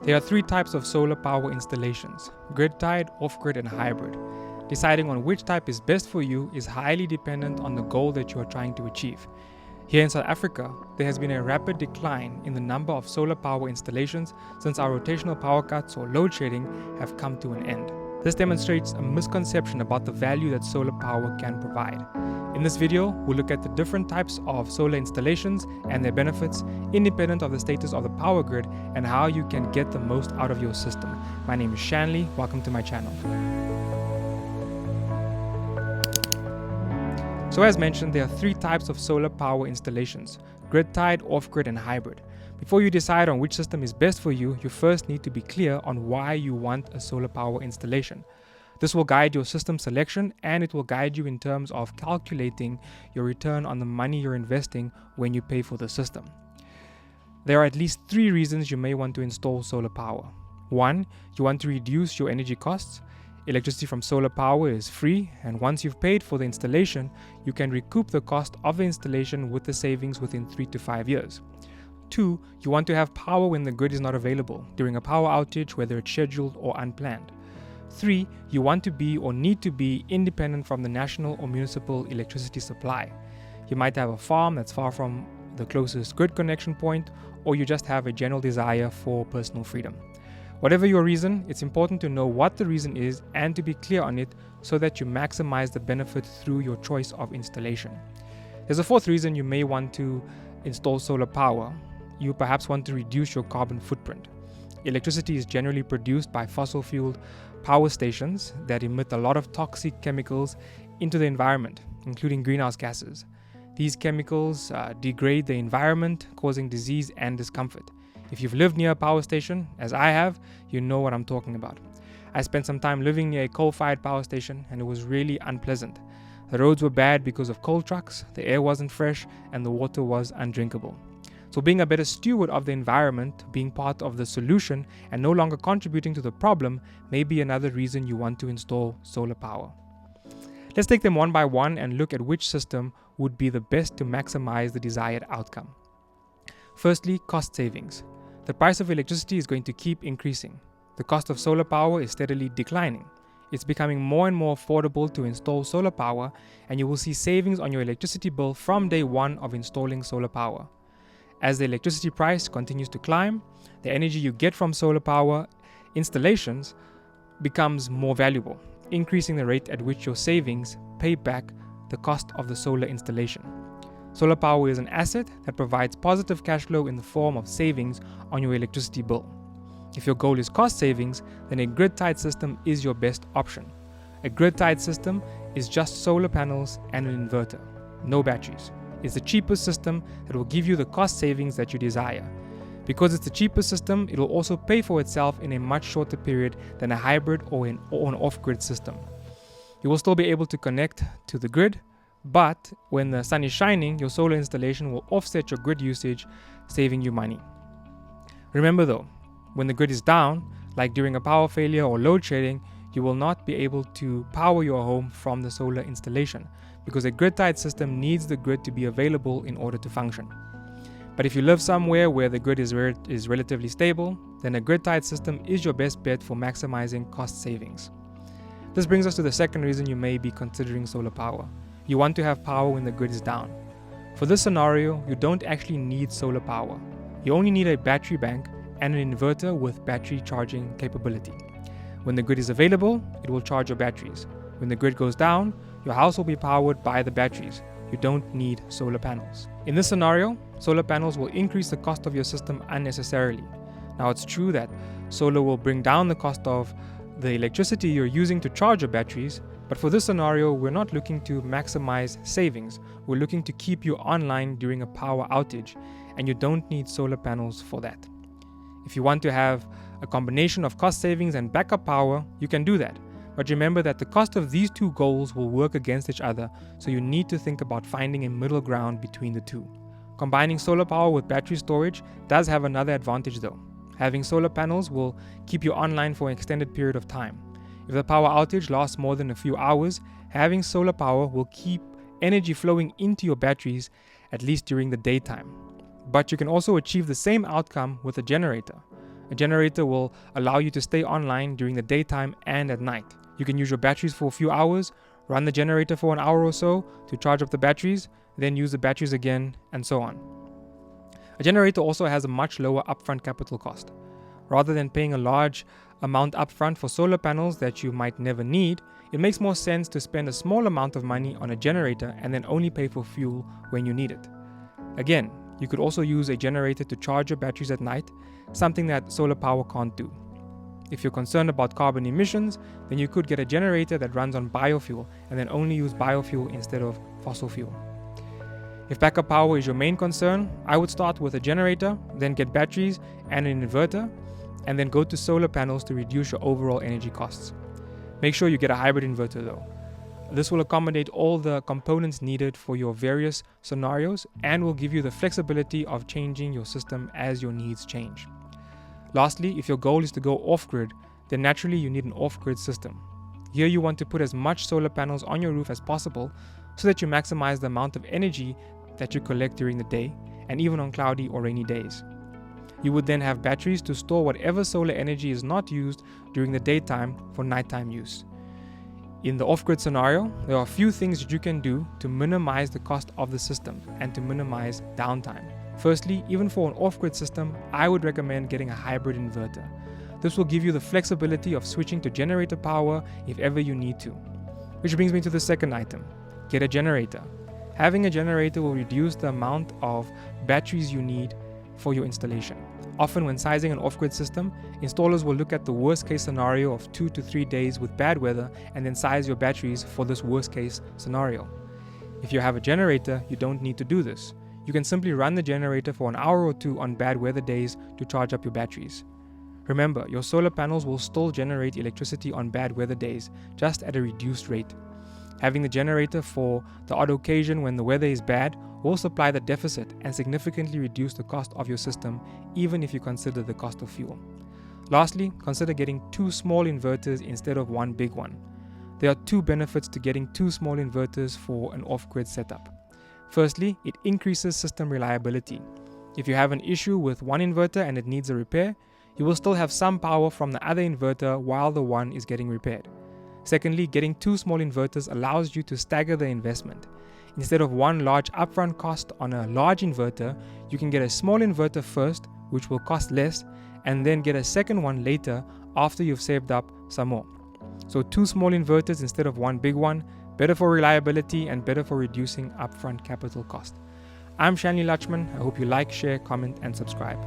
There are three types of solar power installations: grid-tied, off-grid, and hybrid. Deciding on which type is best for you is highly dependent on the goal that you are trying to achieve. Here in South Africa, there has been a rapid decline in the number of solar power installations since our rotational power cuts or load shedding have come to an end. This demonstrates a misconception about the value that solar power can provide. In this video, we'll look at the different types of solar installations and their benefits, independent of the status of the power grid, and how you can get the most out of your system. My name is Shanley. Welcome to my channel. So as mentioned, there are three types of solar power installations: grid-tied, off-grid, and hybrid. Before you decide on which system is best for you, you first need to be clear on why you want a solar power installation. This will guide your system selection, and it will guide you in terms of calculating your return on the money you're investing when you pay for the system. There are at least three reasons you may want to install solar power. 1. You want to reduce your energy costs. Electricity from solar power is free, and once you've paid for the installation, you can recoup the cost of the installation with the savings within 3 to 5 years. 2. You want to have power when the grid is not available, during a power outage, whether it's scheduled or unplanned. 3. You want to be or need to be independent from the national or municipal electricity supply. You might have a farm that's far from the closest grid connection point, or you just have a general desire for personal freedom. Whatever your reason, it's important to know what the reason is and to be clear on it so that you maximize the benefit through your choice of installation. There's a fourth reason you may want to install solar power. You perhaps want to reduce your carbon footprint. Electricity is generally produced by fossil-fueled power stations that emit a lot of toxic chemicals into the environment, including greenhouse gases. These chemicals degrade the environment, causing disease and discomfort. If you've lived near a power station, as I have, you know what I'm talking about. I spent some time living near a coal-fired power station, and it was really unpleasant. The roads were bad because of coal trucks, the air wasn't fresh, and the water was undrinkable. So being a better steward of the environment, being part of the solution, and no longer contributing to the problem may be another reason you want to install solar power. Let's take them one by one and look at which system would be the best to maximize the desired outcome. Firstly, cost savings. The price of electricity is going to keep increasing. The cost of solar power is steadily declining. It's becoming more and more affordable to install solar power, and you will see savings on your electricity bill from day one of installing solar power. As the electricity price continues to climb, the energy you get from solar power installations becomes more valuable, increasing the rate at which your savings pay back the cost of the solar installation. Solar power is an asset that provides positive cash flow in the form of savings on your electricity bill. If your goal is cost savings, then a grid-tied system is your best option. A grid-tied system is just solar panels and an inverter, no batteries. It's the cheapest system that will give you the cost savings that you desire. Because it's the cheapest system, it will also pay for itself in a much shorter period than a hybrid or an off-grid system. You will still be able to connect to the grid, but when the sun is shining, your solar installation will offset your grid usage, saving you money. Remember though, when the grid is down, like during a power failure or load shedding, you will not be able to power your home from the solar installation, because a grid-tied system needs the grid to be available in order to function. But if you live somewhere where the grid is relatively stable, then a grid-tied system is your best bet for maximizing cost savings. This brings us to the second reason you may be considering solar power. You want to have power when the grid is down. For this scenario, you don't actually need solar power. You only need a battery bank and an inverter with battery charging capability. When the grid is available, it will charge your batteries. When the grid goes down, your house will be powered by the batteries. You don't need solar panels. In this scenario, solar panels will increase the cost of your system unnecessarily. Now, it's true that solar will bring down the cost of the electricity you're using to charge your batteries, but for this scenario, we're not looking to maximize savings. We're looking to keep you online during a power outage, and you don't need solar panels for that. If you want to have a combination of cost savings and backup power, you can do that. But remember that the cost of these two goals will work against each other, so you need to think about finding a middle ground between the two. Combining solar power with battery storage does have another advantage though. Having solar panels will keep you online for an extended period of time. If the power outage lasts more than a few hours, having solar power will keep energy flowing into your batteries, at least during the daytime. But you can also achieve the same outcome with a generator. A generator will allow you to stay online during the daytime and at night. You can use your batteries for a few hours, run the generator for an hour or so to charge up the batteries, then use the batteries again, and so on. A generator also has a much lower upfront capital cost. Rather than paying a large amount upfront for solar panels that you might never need, it makes more sense to spend a small amount of money on a generator and then only pay for fuel when you need it. Again, you could also use a generator to charge your batteries at night, something that solar power can't do. If you're concerned about carbon emissions, then you could get a generator that runs on biofuel and then only use biofuel instead of fossil fuel. If backup power is your main concern, I would start with a generator, then get batteries and an inverter, and then go to solar panels to reduce your overall energy costs. Make sure you get a hybrid inverter though. This will accommodate all the components needed for your various scenarios and will give you the flexibility of changing your system as your needs change. Lastly, if your goal is to go off-grid, then naturally you need an off-grid system. Here you want to put as much solar panels on your roof as possible so that you maximize the amount of energy that you collect during the day and even on cloudy or rainy days. You would then have batteries to store whatever solar energy is not used during the daytime for nighttime use. In the off-grid scenario, there are a few things that you can do to minimize the cost of the system and to minimize downtime. Firstly, even for an off-grid system, I would recommend getting a hybrid inverter. This will give you the flexibility of switching to generator power if ever you need to. Which brings me to the second item, get a generator. Having a generator will reduce the amount of batteries you need for your installation. Often when sizing an off-grid system, installers will look at the worst case scenario of 2 to 3 days with bad weather and then size your batteries for this worst case scenario. If you have a generator, you don't need to do this. You can simply run the generator for an hour or two on bad weather days to charge up your batteries. Remember, your solar panels will still generate electricity on bad weather days, just at a reduced rate. Having the generator for the odd occasion when the weather is bad will supply the deficit and significantly reduce the cost of your system, even if you consider the cost of fuel. Lastly, consider getting 2 small inverters instead of 1 big one. There are 2 benefits to getting 2 small inverters for an off-grid setup. Firstly, it increases system reliability. If you have an issue with one inverter and it needs a repair, you will still have some power from the other inverter while the one is getting repaired. Secondly, getting 2 small inverters allows you to stagger the investment. Instead of one large upfront cost on a large inverter, you can get a small inverter first, which will cost less, and then get a second one later after you've saved up some more. So 2 small inverters instead of 1 big one, better for reliability and better for reducing upfront capital cost. I'm Shanley Lachman. I hope you like, share, comment, and subscribe.